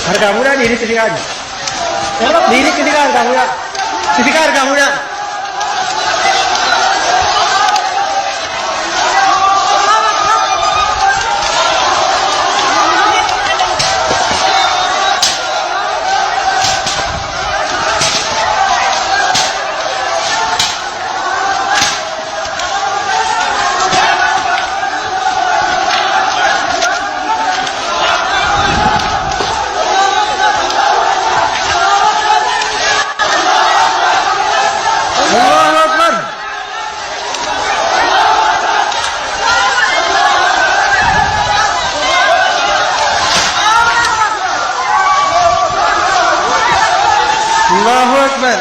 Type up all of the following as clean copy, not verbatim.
argamuna lirik digan. Lirik digan argamuna. Sifika argamuna. Allahu Akbar.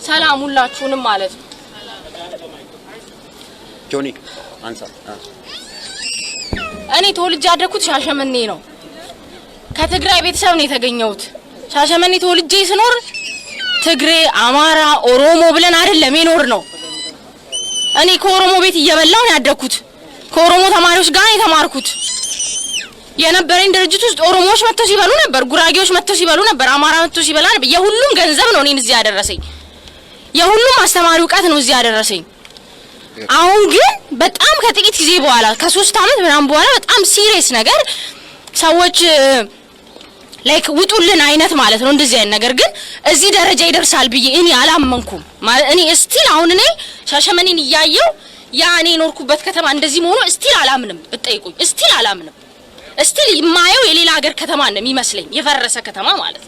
ሰላም ሁላችሁንም ማለት ነው ጆኒ አንሳ እኔ ተወልጄ ያደኩት ሻሸመኔ ነው ከትግራይ ቤተሰብ ነው የተገኘሁት ሻሸመኔ ተወልጄ ስኖር ትግሬ አማራ ኦሮሞ ብለን አይደለም የኖር ነው እኔ ከኦሮሞ ቤት እየበላው ያደኩት ከኦሮሞ ተማሪዎች ጋር የተማርኩት የነበረኝ ድርጅት ውስጥ ኦሮሞዎች መጥተው ሲበሉ ነበር ጉራጌዎች መጥተው ሲበሉ ነበር አማራ መጥተው ሲበላ ነበር የሁሉም ገንዘብ ነው እኔን እዚህ ያደረሰኝ የሁሉም አስተማሪ ዕውቀት ነው እዚህ ያደረሰኝ አሁን ግን በጣም ከጥቂት ጊዜ በኋላ ከ3 አመት ምናምን በኋላ በጣም ሲሪየስ ነገር ሰዎች ላይክ ውጡልን አይነት ማለት ነው እንደዚህ አይነት ነገር ግን እዚህ ደረጃ ይደርሳል ብዬ እኔ አላመንኩም እኔ ስቲል አሁን እኔ ሻሸመኔን ያያየው ያ እኔ ኖርኩበት ከተማ እንደዚህ መሆኑ ስቲል አላምንም ብትጠይቁኝ ስቲል አላምንም ስቲል የማየው የሌላ ሀገር ከተማ ነው የሚመስለኝ የፈረሰ ከተማ ማለት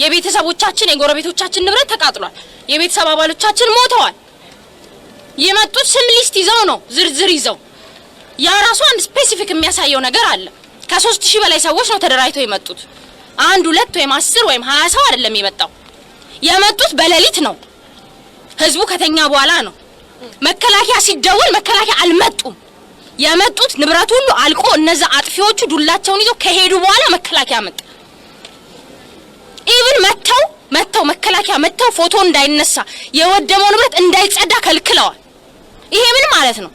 የቤተሰቦቻችን የጎረቤቶቻችን ንብረት ተቃጥሏል የቤተሰብ አባሎቻችን ሞተዋል የመጡት ስም ሊስት ይዘው ነው ዝርዝር ይዘው ያ ራሱ አንድ ስፔሲፊክ የሚያሳየው ነገር አለ ከ3000 በላይ ሰዎች ነው ተደራይተው የመጡት 1 2 ወይም 10 ወይም 20 ሰው አይደለም የመጡት በሌሊት ነው ህዝቡ ከተኛ በኋላ ነው መከላከያ ሲደወል መከላከያ አልመጡም የመጡት ንብረት ሁሉ አልቆ እነዛ አጥፊዎቹ ዱላቸውን ይዘው ከሄዱ በኋላ መከላከያ መጣ ኢቭን መተው መከላከያ መተው ፎቶ እንዳይነሳ የወደመው ንብረት እንዳይጸዳ ከልክለዋል። ይሄ ምን ማለት ነው?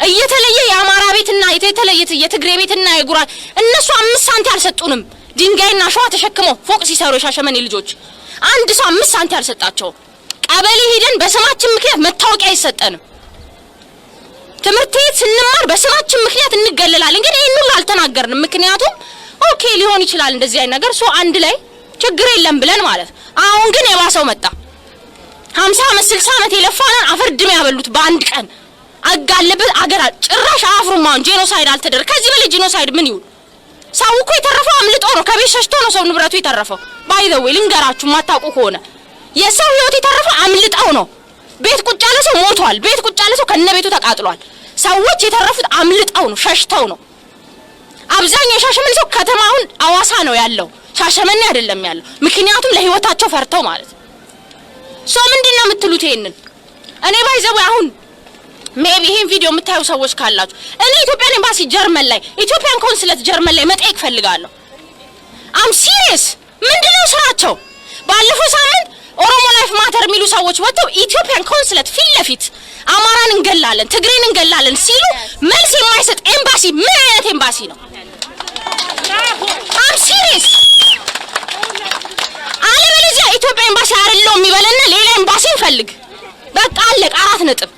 እየተለየ የአማራ ቤትና የተለየ የትግሬ ቤትና የጉራ እነሱ 5 ሳንቲ አልሰጡንም። ድንጋይና ሸዋ ተሸክመው ፎቅ ሲሰሩ የሻሸመኔ ልጆች አንድ ሰው 5 ሳንቲ አልሰጣቸው። ቀበሌ ሄደን በስማችን ምክንያት መታወቂያ አይሰጠንም። ትምህርት ቤት ስንማር በስማችን ምክንያት እንገለላለን። ግን ይሄን ሁሉ አልተናገርንም። ምክንያቱም ኦኬ ሊሆን ይችላል እንደዚህ አይነት ነገር ሶ አንድ ላይ ችግር የለም ብለን ማለት። አሁን ግን የባሰው መጣ። 50 ዓመት 60 ዓመት የለፋነን አፈርድም ያበሉት በአንድ ቀን አጋለበት አገር ጭራሽ አፍሩማን ጄኖሳይድ አልተደረገ። ከዚህ በላይ ጄኖሳይድ ምን ይሁን? ሰው እኮ የተረፈው አምልጦ ነው፣ ከቤት ሸሽቶ ነው ሰው ንብረቱ የተረፈው። ባይ ዘ ዌይ ልንገራችሁ ማታውቁ ከሆነ የሰው ህይወት የተረፈው አምልጠው ነው። ቤት ቁጭ ያለ ሰው ሞቷል። ቤት ቁጭ ያለ ሰው ከነቤቱ ተቃጥሏል። ሰዎች የተረፉት አምልጠው ነው፣ ሸሽተው ነው። አብዛኛው የሻሸመኔ ሰው ከተማውን አዋሳ ነው ያለው፣ ሻሸመኔ አይደለም ያለው። ምክንያቱም ለህይወታቸው ፈርተው ማለት ነው። ሰው ምንድነው የምትሉት? ይሄንን እኔ ባይ ዘ ዌይ አሁን ሜቢ ይሄን ቪዲዮ የምታዩ ሰዎች ካላችሁ እኔ ኢትዮጵያን ኤምባሲ ጀርመን ላይ ኢትዮጵያን ኮንስለት ጀርመን ላይ መጠየቅ ፈልጋለሁ። አም ሲሪየስ ምንድነው ስራቸው? ባለፈው ሳምንት ኦሮሞ ላይፍ ማተር የሚሉ ሰዎች ወጥተው ኢትዮጵያን ኮንስለት ፊት ለፊት አማራን እንገላለን ትግሬን እንገላለን ሲሉ መልስ የማይሰጥ ኤምባሲ ምን አይነት ኤምባሲ ነው? አም ሲሪየስ አለበለዚያ ኢትዮጵያ ኤምባሲ አይደለም የሚበለና ሌላ ኤምባሲ እንፈልግ። በቃ አለቀ። 4 ነጥብ።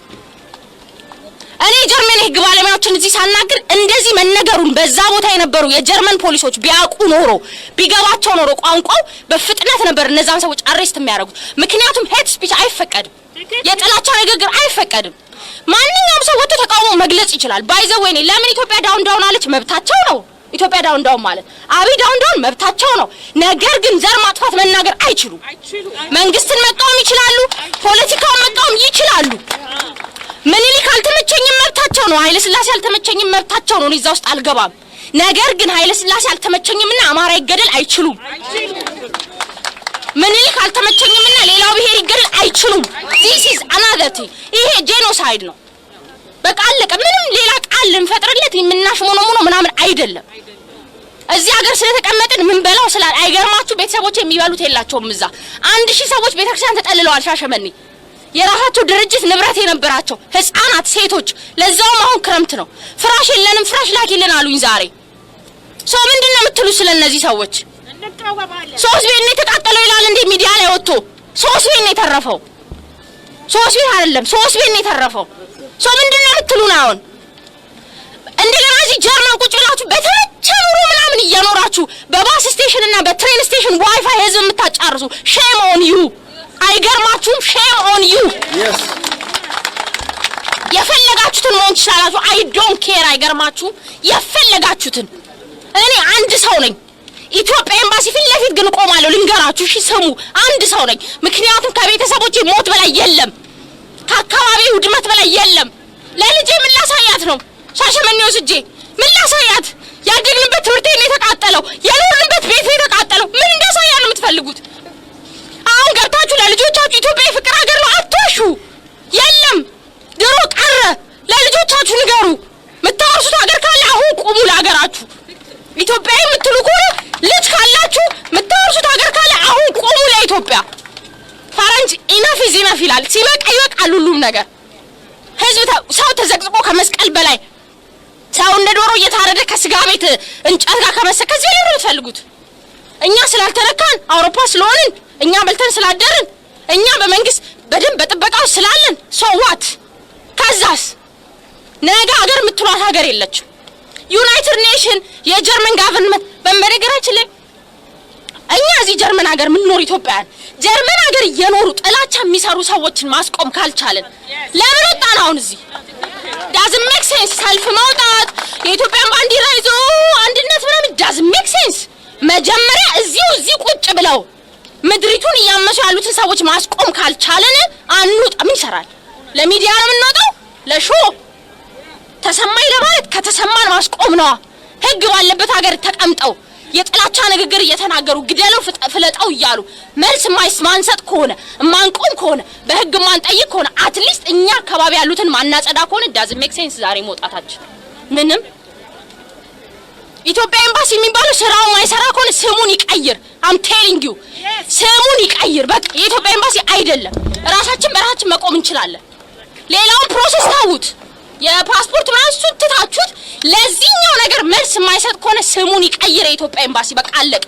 እኔ ጀርመን ህግ ባለሙያዎችን እዚህ ሳናግር እንደዚህ መነገሩን በዛ ቦታ የነበሩ የጀርመን ፖሊሶች ቢያውቁ ኖሮ ቢገባቸው ኖሮ ቋንቋው በፍጥነት ነበር እነዛን ሰዎች አሬስት የሚያደርጉት። ምክንያቱም ሄት ስፒች አይፈቀድም፣ የጥላቻ ንግግር አይፈቀድም። ማንኛውም ሰው ወጥቶ ተቃውሞ መግለጽ ይችላል። ባይ ዘ ዌይ ለምን ኢትዮጵያ ዳውን ዳውን አለች? መብታቸው ነው። ኢትዮጵያ ዳውን ዳውን ማለት አብይ ዳውን ዳውን መብታቸው ነው። ነገር ግን ዘር ማጥፋት መናገር አይችሉም። መንግስትን መቃወም ይችላሉ፣ ፖለቲካውን መቃወም ይችላሉ። ምኒልክ አልተመቸኝም መብታቸው ነው። ኃይለ ሥላሴ አልተመቸኝም መብታቸው ነው። እዛ ውስጥ አልገባም። ነገር ግን ኃይለ ሥላሴ አልተመቸኝምና አማራ ይገደል አይችሉም። ምኒልክ አልተመቸኝምና ሌላው ብሄር ይገደል አይችሉም። this is another thing። ይሄ ጄኖሳይድ ነው። በቃ አለቀ። ምንም ሌላ ቃል ልንፈጥርለት የምናሽሞነሙኖ ምናምን አይደለም። እዚህ ሀገር ስለተቀመጥን ምን በላው ስላል አይገርማችሁ? ቤተሰቦች የሚበሉት የላቸውም። እዛ 1000 ሰዎች ቤተክርስቲያን ተጠልለዋል ሻሸመኔ። የራሳቸው ድርጅት ንብረት የነበራቸው ህፃናት፣ ሴቶች ለዛውም አሁን ክረምት ነው። ፍራሽ የለንም ፍራሽ ላኪልን አሉኝ ዛሬ። ሰው ምንድነው የምትሉ ስለነዚህ ሰዎች? 3 ቤት ነው የተቃጠለው ይላል እንዴ ሚዲያ ላይ ወጥቶ? 3 ቤት ነው የተረፈው። 3 ቤት አይደለም 3 ቤት ነው የተረፈው። ሰው ምንድነው የምትሉን አሁን? እንደገና እዚህ ጀርመን ቁጭ ብላችሁ በተመቸ ኑሮ ምናምን እየኖራችሁ በባስ ስቴሽን እና በትሬን ስቴሽን ዋይፋይ ህዝብ የምታጫርሱ ሼም ኦን ዩ። አይገርማችሁም? ሼም ኦን ዩ። የፈለጋችሁትን መሆን ትችላላችሁ። አይ ዶንት ኬር። አይገርማችሁም? የፈለጋችሁትን። እኔ አንድ ሰው ነኝ። ኢትዮጵያ ኤምባሲ ፊት ለፊት ግን ቆማለሁ። ልንገራችሁ፣ እሺ ስሙ፣ አንድ ሰው ነኝ። ምክንያቱም ከቤተሰቦቼ ሞት በላይ የለም፣ ከአካባቢ ውድመት በላይ የለም። ለልጄ ምን ላሳያት ነው? ሻሸመኔ ወስጄ ምን ላሳያት? ያደግንበት ትምህርት ቤት ነው የተቃጠለው፣ የኖርንበት ቤት ነው የተቃጠለው። ምን እንዳሳያ ነው የምትፈልጉት? አሁን ገብታችሁ ለልጆቻችሁ ኢትዮጵያ የፍቅር ሀገር ነው አትዋሹ። የለም ድሮ ቀረ። ለልጆቻችሁ ንገሩ። የምታወርሱት ሀገር ካለ አሁን ቁሙ ለሀገራችሁ። ኢትዮጵያ የምትሉ ከሆነ ልጅ ካላችሁ የምታወርሱት ሀገር ካለ አሁን ቁሙ ለኢትዮጵያ። ፈረንጅ ኢነፍ ኢዝ ኢነፍ ይላል። ሲበቃ ይበቃል ሁሉም ነገር። ህዝብ ሰው ተዘቅዝቆ ከመስቀል በላይ ሰው እንደ ዶሮ እየታረደ ከስጋ ቤት እንጨት ጋር ከመሰከ ከዚህ ላይ ነው የምትፈልጉት? እኛ ስላልተነካን አውሮፓ ስለሆንን እኛ በልተን ስላደርን እኛ በመንግስት በደንብ በጥበቃው ስላለን ሶዋት ከዛስ ነገ ሀገር የምትሏት ሀገር የለችም። ዩናይትድ ኔሽን የጀርመን ጋቨርንመንት በመነገራችን ላይ እኛ እዚህ ጀርመን ሀገር ምንኖር ኢትዮጵያውያን ጀርመን ሀገር እየኖሩ ጥላቻ የሚሰሩ ሰዎችን ማስቆም ካልቻለን ለምን ወጣን? አሁን እዚህ doesn't make sense። ሰልፍ መውጣት የኢትዮጵያን ባንዲራ ይዞ አንድነት ምናምን doesn't make sense። መጀመሪያ እዚህ ቁጭ ብለው ምድሪቱን እያመሱ ያሉትን ሰዎች ማስቆም ካልቻለን አንውጣ። ምን ይሰራል? ለሚዲያ ነው የምንወጣው? ለሾ ተሰማኝ ለማለት ከተሰማን ማስቆም ነው። ህግ ባለበት ሀገር ተቀምጠው የጥላቻ ንግግር እየተናገሩ ግደለው ፍለጣው እያሉ መልስ ማንሰጥ ከሆነ ማንቆም ከሆነ በህግ ማንጠይቅ ከሆነ አትሊስት እኛ አካባቢ ያሉትን ማናጸዳ ከሆነ doesn't make sense ዛሬ መውጣታችን ምንም። ኢትዮጵያ ኤምባሲ የሚባለው ስራው ማይሰራ ከሆነ ስሙን ይቀይር። I'm telling you ስሙን ይቀይር። በቃ የኢትዮጵያ ኤምባሲ አይደለም። ራሳችን በራሳችን መቆም እንችላለን። ሌላውን ፕሮሰስ ታውት የፓስፖርት ምናምን ትታችሁት ለዚህኛው ነገር መልስ የማይሰጥ ከሆነ ስሙን ይቀይር የኢትዮጵያ ኤምባሲ። በቃ አለቀ።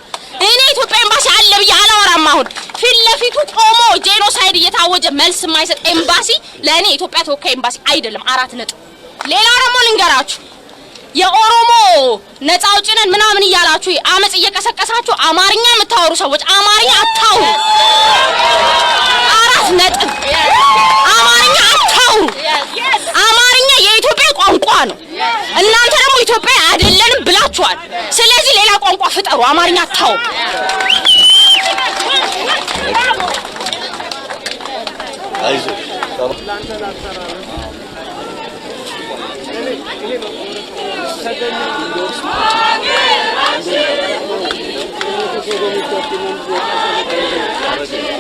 እኔ ኢትዮጵያ ኤምባሲ አለ ብዬ አላወራም። አሁን ፊት ለፊቱ ቆሞ ጄኖሳይድ እየታወጀ መልስ የማይሰጥ ኤምባሲ ለእኔ የኢትዮጵያ ተወካይ ኤምባሲ አይደለም። 4 ነጥብ። ሌላ ደግሞ ልንገራችሁ፣ የኦሮሞ ነፃ አውጪ ነን ምናምን እያላችሁ አመጽ እየቀሰቀሳችሁ አማርኛ የምታወሩ ሰዎች አማርኛ አታውሩ። 4 ነጥብ። አማርኛ አታውሩ። አማርኛ የኢትዮጵያ ቋንቋ ነው። እናንተ ደግሞ ኢትዮጵያ አይደለንም ብላችኋል። ስለዚህ ሌላ ቋንቋ ፍጠሩ። አማርኛ አታውሩ። Thank you.